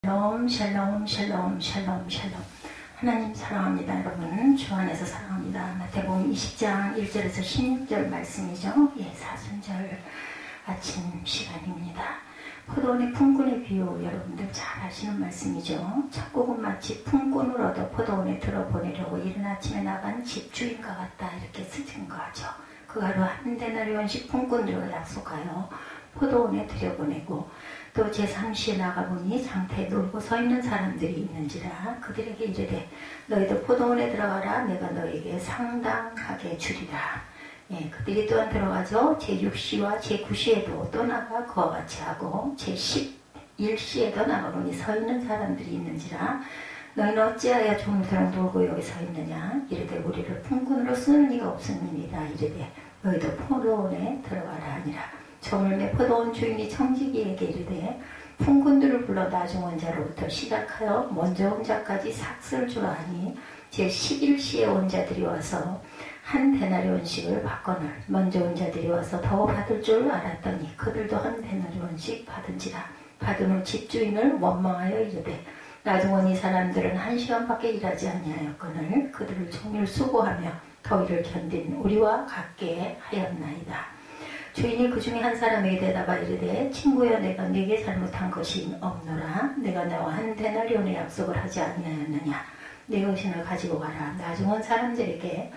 샬롬 샬롬 샬롬 샬롬 샬롬. 하나님 사랑합니다. 여러분 주 안에서 사랑합니다. 마태복음 20장 1절에서 16절 말씀이죠. 예, 사순절 아침 시간입니다. 포도원의 품꾼의 비유, 여러분들 잘 아시는 말씀이죠. 천국은 마치 품꾼을 얻어 포도원에 들어보내려고 이른 아침에 나간 집주인과 같다, 이렇게 증거하죠. 그 하루 한 데나리온씩 품꾼들과 약속하여 포도원에 들여보내고, 또 제3시에 나가보니 장터에 놀고 서 있는 사람들이 있는지라 그들에게 이르되 너희도 포도원에 들어가라. 내가 너에게 상당하게 주리라. 예, 그들이 또한 들어가죠. 제6시와 제9시에도 또 나가 그와 같이 하고, 제11시에도 나가보니 서 있는 사람들이 있는지라 너희는 어찌하여 종일토록 놀고 여기 서 있느냐. 이르되 우리를 품꾼으로 쓰는 이가 없음이니라. 이르되 너희도 포도원에 들어가라 하니라. 저물매 포도원 주인이 청지기에게 이르되 품꾼들을 불러 나중 온 자로부터 시작하여 먼저 온 자까지 삭슬 주라 하니, 제11시에 온 자들이 와서 한 데나리온씩을 받거늘 먼저 온 자들이 와서 더 받을 줄 알았더니 그들도 한 데나리온씩 받은지라. 받은 후 집주인을 원망하여 이르되 나중 온 이 사람들은 1시간밖에 일하지 아니하였거늘 그들을 종일 수고하며 더위를 견딘 우리와 같게 하였나이다. 주인이 그 중에 한 사람에게 대답하 이르되 친구여, 내가 네게 잘못한 것이 없노라. 내가 너와 한 데나리온의 약속을 하지 아니하였느냐. 네 의신을 가지고 가라. 나중 온 사람들에게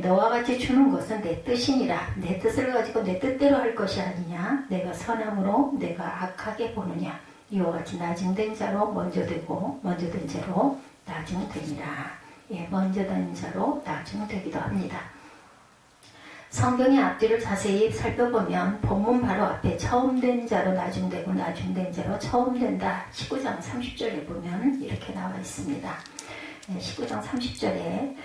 너와 같이 주는 것은 내 뜻이니라. 내 뜻을 가지고 내 뜻대로 할 것이 아니냐. 내가 선함으로 내가 악하게 보느냐. 이와 같이 나중된 자로 먼저 되고 먼저 된 자로 나중되니라. 예, 먼저 된 자로 나중되기도 합니다. 성경의 앞뒤를 자세히 살펴보면 본문 바로 앞에 처음 된 자로 나중되고 나중된 자로 처음 된다, 19장 30절에 보면 이렇게 나와 있습니다. 19장 30절에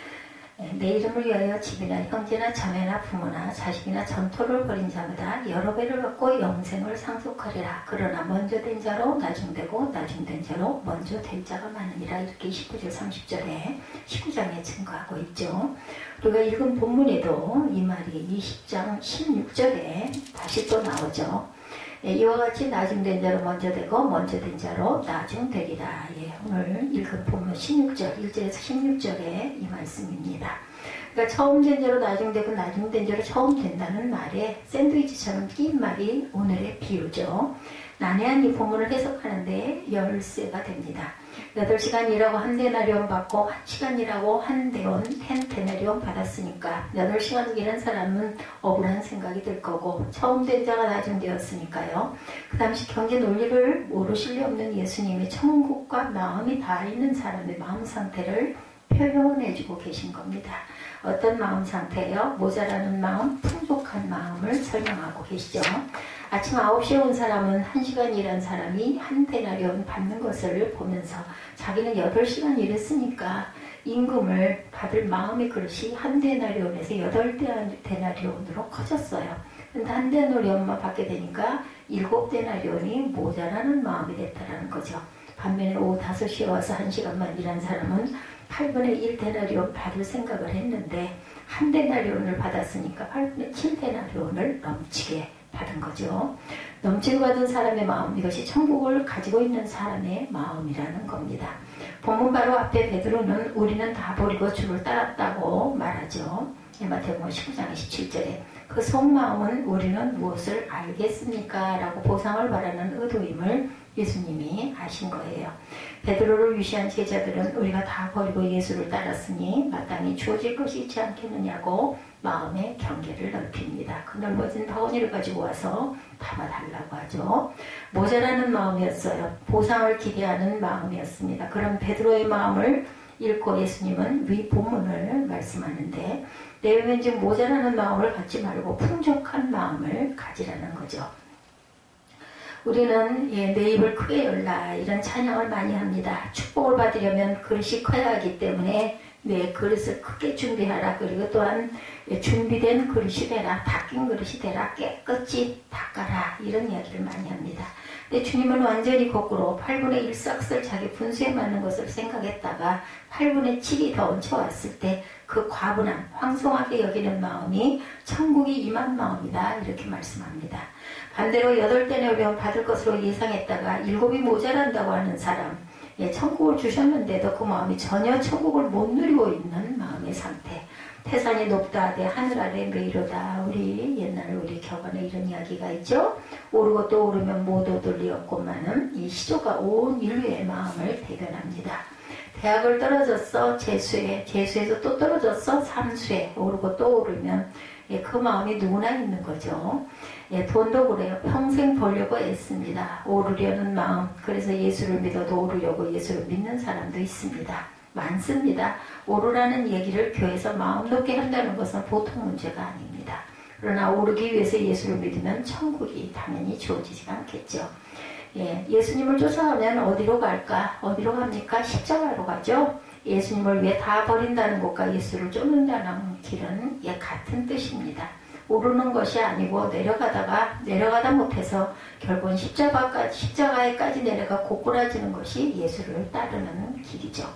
내 이름을 위하여 집이나 형제나 자매나 부모나 자식이나 전토를 벌인 자마다 여러 배를 얻고 영생을 상속하리라. 그러나 먼저 된 자로 나중되고 나중된 자로 먼저 될 자가 많으니라. 이렇게 19절 30절에 19장에 증거하고 있죠. 우리가 읽은 본문에도 이 말이 20장 16절에 다시 또 나오죠. 이와 같이 나중된 자로 먼저 되고 먼저 된 자로 나중되리라. 예, 오늘 읽은 본문 16절 1절에서 16절에 이 말씀입니다. 그러니까 처음 된 자로 나중되고 나중된 자로 처음 된다는 말에 샌드위치처럼 낀 말이 오늘의 비유죠. 난해한 이 본문을 해석하는데 열쇠가 됩니다. 8시간 일하고 한 데나리온 받고 1시간 일하고 한 데나리온 받았으니까 8시간 일한 사람은 억울한 생각이 들 거고, 처음 된 자가 나중되었으니까요. 그 당시 경제 논리를 모르실 리 없는 예수님이 천국과 마음이 다 있는 사람의 마음 상태를 표현해주고 계신 겁니다. 어떤 마음 상태예요? 모자라는 마음, 풍족한 마음을 설명하고 계시죠. 아침 9시에 온 사람은 1시간 일한 사람이 한 데나리온 받는 것을 보면서 자기는 8시간 일했으니까 임금을 받을 마음의 그릇이 한 데나리온에서 8데나리온으로 커졌어요. 근데 한 데나리온만 받게 되니까 7데나리온이 모자라는 마음이 됐다는 거죠. 반면에 오후 5시에 와서 1시간만 일한 사람은 8분의 1데나리온 받을 생각을 했는데 한 데나리온을 받았으니까 8분의 7데나리온을 넘치게 받은 거죠. 넘치게 받은 사람의 마음, 이것이 천국을 가지고 있는 사람의 마음이라는 겁니다. 본문 바로 앞에 베드로는 우리는 다 버리고 주를 따랐다고 말하죠. 마태복음 19장 17절에 그 속마음은 우리는 무엇을 알겠습니까? 라고 보상을 바라는 의도임을 예수님이 아신 거예요. 베드로를 위시한 제자들은 우리가 다 버리고 예수를 따랐으니 마땅히 주어질 것이 있지 않겠느냐고 마음의 경계를 넓힙니다. 그 넓어진 바구니를 가지고 와서 담아달라고 하죠. 모자라는 마음이었어요. 보상을 기대하는 마음이었습니다. 그런 베드로의 마음을 읽고 예수님은 위 본문을 말씀하는데, 내용은 즉 모자라는 마음을 갖지 말고 풍족한 마음을 가지라는 거죠. 우리는 내 입을 크게 열라, 이런 찬양을 많이 합니다. 축복을 받으려면 그릇이 커야 하기 때문에 내 그릇을 크게 준비하라. 그리고 또한 준비된 그릇이 되라. 닦인 그릇이 되라. 깨끗이 닦아라. 이런 이야기를 많이 합니다. 근데 주님은 완전히 거꾸로 8분의 1 싹을 자기 분수에 맞는 것을 생각했다가 8분의 7이 더 얹혀왔을 때 그 과분한 황송하게 여기는 마음이 천국이 임한 마음이다. 이렇게 말씀합니다. 반대로 8대의 어려움 받을 것으로 예상했다가 7이 모자란다고 하는 사람, 천국을 주셨는데도 그 마음이 전혀 천국을 못 누리고 있는 마음의 상태. 태산이 높다 하되 하늘 아래 메이로다. 우리 옛날 우리 격언에 이런 이야기가 있죠. 오르고 또 오르면 못 얻을 리 없고만은 이 시조가 온 인류의 마음을 대변합니다. 대학을 떨어졌어 재수에, 재수에서 또 떨어졌어 삼수에, 오르고 또 오르면 그 마음이 누구나 있는 거죠. 돈도 그래요. 평생 벌려고 애씁니다. 오르려는 마음. 그래서 예수를 믿어도 오르려고 예수를 믿는 사람도 있습니다. 많습니다. 오르라는 얘기를 교회에서 마음 높게 한다는 것은 보통 문제가 아닙니다. 그러나 오르기 위해서 예수를 믿으면 천국이 당연히 주어지지가 않겠죠. 예수님을 쫓아가면 어디로 갈까? 어디로 갑니까? 십자가로 가죠. 예수님을 위해 다 버린다는 것과 예수를 쫓는다는 길은 같은 뜻입니다. 오르는 것이 아니고 내려가다 못해서 결국은 십자가에까지 내려가 고꾸라지는 것이 예수를 따르는 길이죠.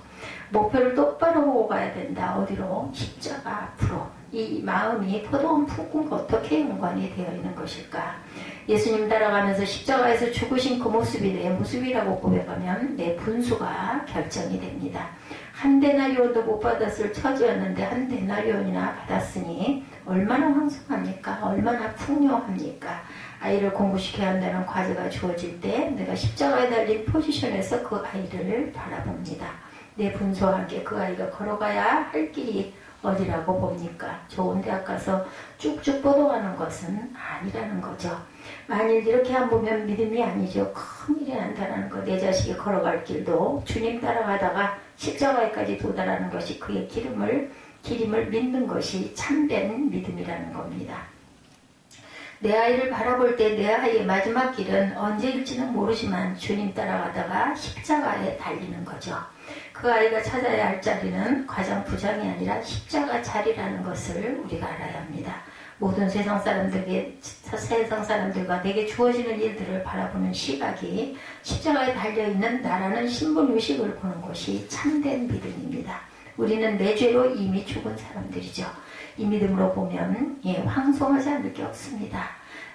목표를 똑바로 보고 가야 된다. 어디로? 십자가 앞으로. 이 마음이 포도원 품과 어떻게 연관이 되어 있는 것일까? 예수님 따라가면서 십자가에서 죽으신 그 모습이 내 모습이라고 고백하면 내 분수가 결정이 됩니다. 한 데나리온도 못 받았을 처지였는데 한 데나리온이나 받았으니 얼마나 황송합니까? 얼마나 풍요합니까? 아이를 공부시켜야 한다는 과제가 주어질 때 내가 십자가에 달린 포지션에서 그 아이를 바라봅니다. 내 분수와 함께 그 아이가 걸어가야 할 길이 어디라고 봅니까? 좋은 대학 가서 쭉쭉 뻗어가는 것은 아니라는 거죠. 만일 이렇게 안 보면 믿음이 아니죠. 큰일이 난다는 거. 내 자식이 걸어갈 길도 주님 따라가다가 십자가에까지 도달하는 것이 그의 기림을 믿는 것이 참된 믿음이라는 겁니다. 내 아이를 바라볼 때 내 아이의 마지막 길은 언제일지는 모르지만 주님 따라가다가 십자가에 달리는 거죠. 그 아이가 찾아야 할 자리는 과장 부장이 아니라 십자가 자리라는 것을 우리가 알아야 합니다. 모든 세상 사람들과 내게 주어지는 일들을 바라보는 시각이 십자가에 달려있는 나라는 신분의식을 보는 것이 참된 믿음입니다. 우리는 내 죄로 이미 죽은 사람들이죠. 이 믿음으로 보면 황송하지 않을 게 없습니다.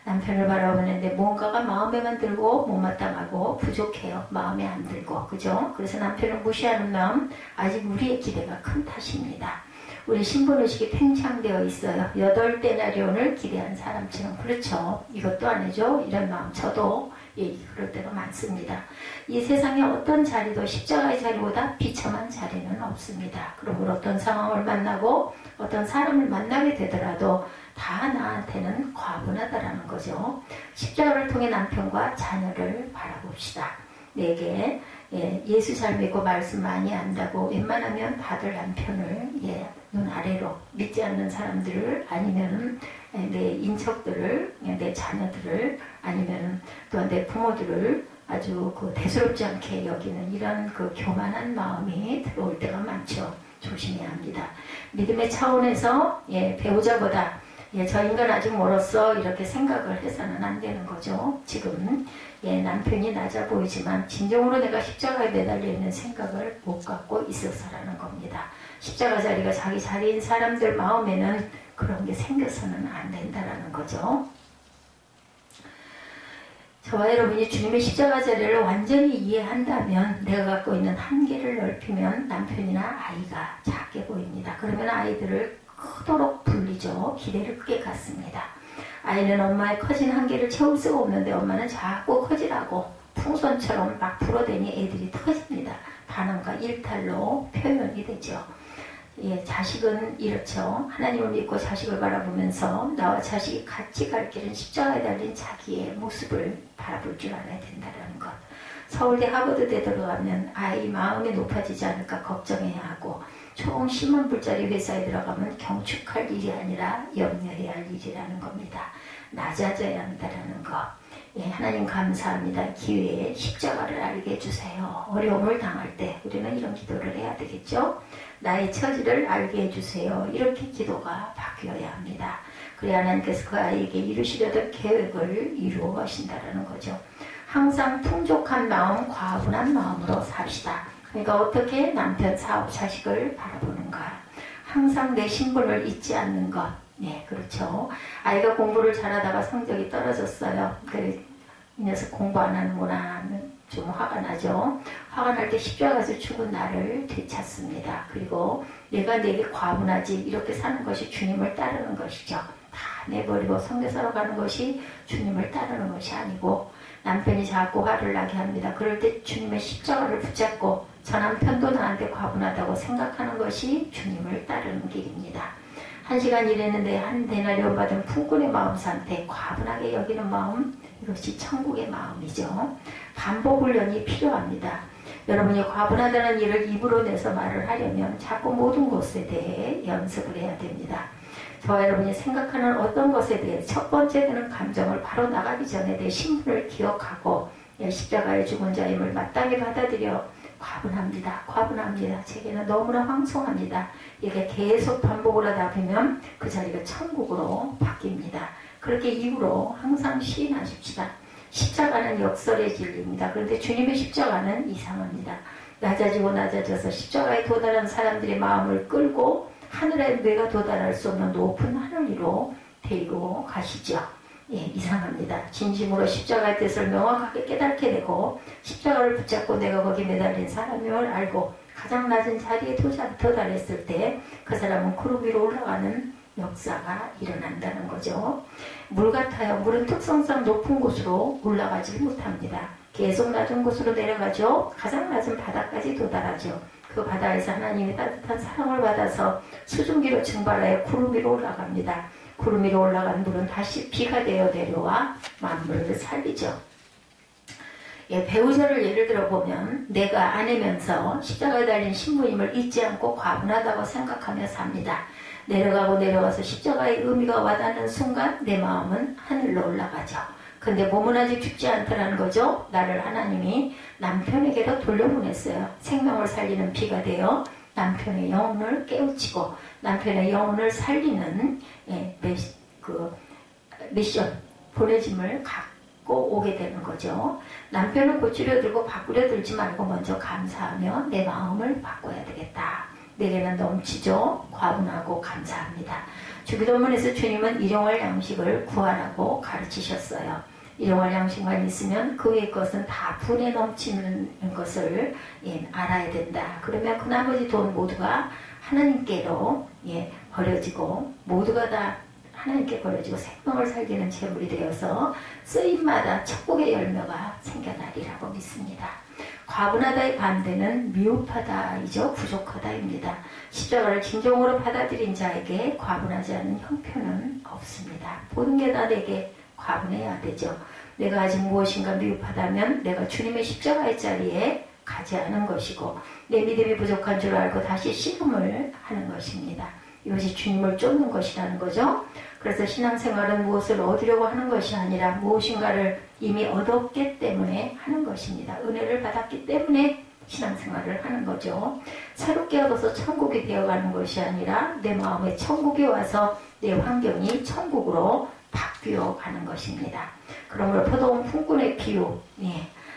남편을 바라보는데 뭔가가 마음에만 들고 못마땅하고 부족해요. 마음에 안 들고, 그죠? 그래서 남편을 무시하는 마음, 아직 우리의 기대가 큰 탓입니다. 우리 신분의식이 팽창되어 있어요. 8데나리온을 기대한 사람처럼. 그렇죠. 이것도 아니죠. 이런 마음 저도 그럴 때가 많습니다. 이 세상에 어떤 자리도 십자가의 자리보다 비참한 자리는 없습니다. 그러므로 어떤 상황을 만나고 어떤 사람을 만나게 되더라도 다 나한테는 과분하다라는 거죠. 십자가를 통해 남편과 자녀를 바라봅시다. 내게 예수 잘 믿고 말씀 많이 안다고 웬만하면 받을 남편을 눈 아래로 믿지 않는 사람들을 아니면 내 인척들을 내 자녀들을 아니면 또한 내 부모들을 아주 대수롭지 않게 여기는 이런 교만한 마음이 들어올 때가 많죠. 조심해야 합니다. 믿음의 차원에서 배우자보다 저 인간 아직 멀었어 이렇게 생각을 해서는 안 되는 거죠. 지금 남편이 낮아 보이지만 진정으로 내가 십자가에 매달려 있는 생각을 못 갖고 있어서라는 겁니다. 십자가 자리가 자기 자리인 사람들 마음에는 그런 게 생겨서는 안 된다라는 거죠. 저와 여러분이 주님의 십자가 자리를 완전히 이해한다면 내가 갖고 있는 한계를 넓히면 남편이나 아이가 작게 보입니다. 그러면 아이들을 크도록 불리죠. 기대를 크게 갖습니다. 아이는 엄마의 커진 한계를 채울 수가 없는데 엄마는 자꾸 커지라고 풍선처럼 막 불어대니 애들이 터집니다. 반항과 일탈로 표현이 되죠. 자식은 이렇죠. 하나님을 믿고 자식을 바라보면서 나와 자식이 같이 갈 길은 십자가에 달린 자기의 모습을 바라볼 줄 알아야 된다는 것. 서울대 하버드대 들어가면 아이 마음이 높아지지 않을까 걱정해야 하고 총 10만 불짜리 회사에 들어가면 경축할 일이 아니라 염려해야 할 일이라는 겁니다. 낮아져야 한다는 것. 예, 하나님 감사합니다. 기회에 십자가를 알게 해주세요. 어려움을 당할 때 우리는 이런 기도를 해야 되겠죠. 나의 처지를 알게 해주세요. 이렇게 기도가 바뀌어야 합니다. 그래야 하나님께서 그 아이에게 이루시려던 계획을 이루어 가신다는 거죠. 항상 풍족한 마음, 과분한 마음으로 삽시다. 그러니까 어떻게 남편, 사업, 자식을 바라보는가. 항상 내 신분을 잊지 않는 것. 네, 그렇죠. 아이가 공부를 잘하다가 성적이 떨어졌어요. 이 녀석 공부 안 하는구나 하면 좀 화가 나죠. 화가 날 때 십자가에서 죽은 나를 되찾습니다. 그리고 내가 내게 과분하지 이렇게 사는 것이 주님을 따르는 것이죠. 다 내버리고 성교사로 가는 것이 주님을 따르는 것이 아니고 남편이 자꾸 화를 나게 합니다. 그럴 때 주님의 십자가를 붙잡고 저 남편도 나한테 과분하다고 생각하는 것이 주님을 따르는 길입니다. 1시간 일했는데 한 데나리온 받은 풍꾼의 마음 상태, 과분하게 여기는 마음, 이것이 천국의 마음이죠. 반복 훈련이 필요합니다. 여러분이 과분하다는 일을 입으로 내서 말을 하려면 자꾸 모든 것에 대해 연습을 해야 됩니다. 저와 여러분이 생각하는 어떤 것에 대해 첫 번째 드는 감정을 바로 나가기 전에 내 신분을 기억하고 십자가의 죽은 자임을 마땅히 받아들여 과분합니다. 과분합니다. 제게는 너무나 황송합니다. 이게 계속 반복을 하다 보면 그 자리가 천국으로 바뀝니다. 그렇게 이후로 항상 시인하십시다. 십자가는 역설의 진리입니다. 그런데 주님의 십자가는 이상합니다. 낮아지고 낮아져서 십자가에 도달한 사람들의 마음을 끌고 하늘에 뇌가 도달할 수 없는 높은 하늘 위로 데리고 가시죠. 예, 이상합니다. 진심으로 십자가의 뜻을 명확하게 깨닫게 되고 십자가를 붙잡고 내가 거기 매달린 사람임을 알고 가장 낮은 자리에 도달했을 때 그 사람은 구름 위로 올라가는 역사가 일어난다는 거죠. 물 같아요. 물은 특성상 높은 곳으로 올라가지 못합니다. 계속 낮은 곳으로 내려가죠. 가장 낮은 바다까지 도달하죠. 그 바다에서 하나님의 따뜻한 사랑을 받아서 수증기로 증발하여 구름 위로 올라갑니다. 구름 위로 올라간 물은 다시 비가 되어 내려와 만물을 살리죠. 예, 배우자를 예를 들어보면 내가 아내면서 십자가에 달린 신부임을 잊지 않고 과분하다고 생각하며 삽니다. 내려가고 내려가서 십자가의 의미가 와닿는 순간 내 마음은 하늘로 올라가죠. 근데 몸은 아직 죽지 않다라는 거죠. 나를 하나님이 남편에게로 돌려보냈어요. 생명을 살리는 비가 되어 남편의 영혼을 깨우치고 남편의 영혼을 살리는 미션, 보내짐을 갖고 오게 되는 거죠. 남편을 고치려 들고 바꾸려 들지 말고 먼저 감사하며 내 마음을 바꿔야 되겠다. 내게는 넘치죠. 과분하고 감사합니다. 주기도문에서 주님은 일용할 양식을 구하라고 가르치셨어요. 일용할 양식만 있으면 그 외의 것은 다 분에 넘치는 것을 알아야 된다. 그러면 그 나머지 돈 모두가 하나님께로 버려지고 모두가 다 하나님께 버려지고 생명을 살리는 재물이 되어서 쓰임마다 천국의 열매가 생겨나리라고 믿습니다. 과분하다의 반대는 미흡하다이죠. 부족하다입니다. 십자가를 진정으로 받아들인 자에게 과분하지 않은 형편은 없습니다. 모든 게 다 내게 과분해야 되죠. 내가 아직 무엇인가 미흡하다면 내가 주님의 십자가의 자리에 가지 않은 것이고 내 믿음이 부족한 줄 알고 다시 씨름을 하는 것입니다. 이것이 주님을 쫓는 것이라는 거죠. 그래서 신앙생활은 무엇을 얻으려고 하는 것이 아니라 무엇인가를 이미 얻었기 때문에 하는 것입니다. 은혜를 받았기 때문에 신앙생활을 하는 거죠. 새롭게 얻어서 천국이 되어가는 것이 아니라 내 마음에 천국이 와서 내 환경이 천국으로 바뀌어 가는 것입니다. 그러므로 포도원 품꾼의 비유,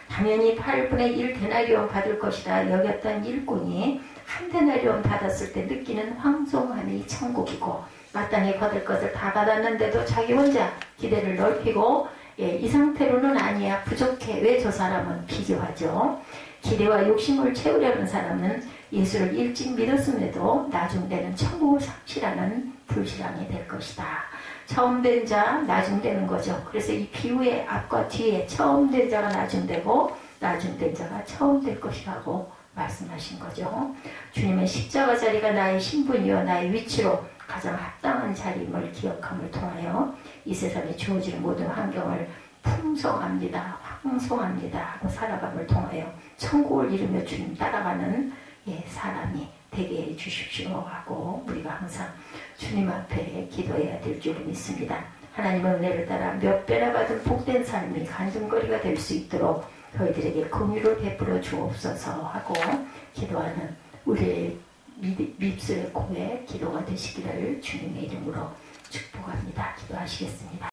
당연히 8분의 1 데나리온 받을 것이다 여겼던 일꾼이 한 데나리온 받았을 때 느끼는 황송함이 천국이고 마땅히 받을 것을 다 받았는데도 자기 혼자 기대를 넓히고 이 상태로는 아니야 부족해. 왜 저 사람은 비교하죠. 기대와 욕심을 채우려는 사람은 예수를 일찍 믿었음에도 나중 되는 천국을 상실하는 불신앙이 될 것이다. 처음 된 자 나중 되는 거죠. 그래서 이 비유의 앞과 뒤에 처음 된 자가 나중 되고 나중 된 자가 처음 될 것이라고 말씀하신 거죠. 주님의 십자가 자리가 나의 신분이요 나의 위치로 가장 합당한 자리임을 기억함을 통하여 이 세상에 주어지는 모든 환경을 풍성합니다. 황송합니다 하고 살아감을 통하여 천국을 이루며 주님 따라가는 사람이 되게 해주십시오 하고 우리가 항상 주님 앞에 기도해야 될 줄 믿습니다. 하나님의 은혜를 따라 몇 배나 받은 복된 삶이 간증거리가 될 수 있도록 저희들에게 긍휼을 베풀어 주옵소서 하고 기도하는 우리의 밉술의 고의 기도가 되시기를 주님의 이름으로 축복합니다. 기도하시겠습니다.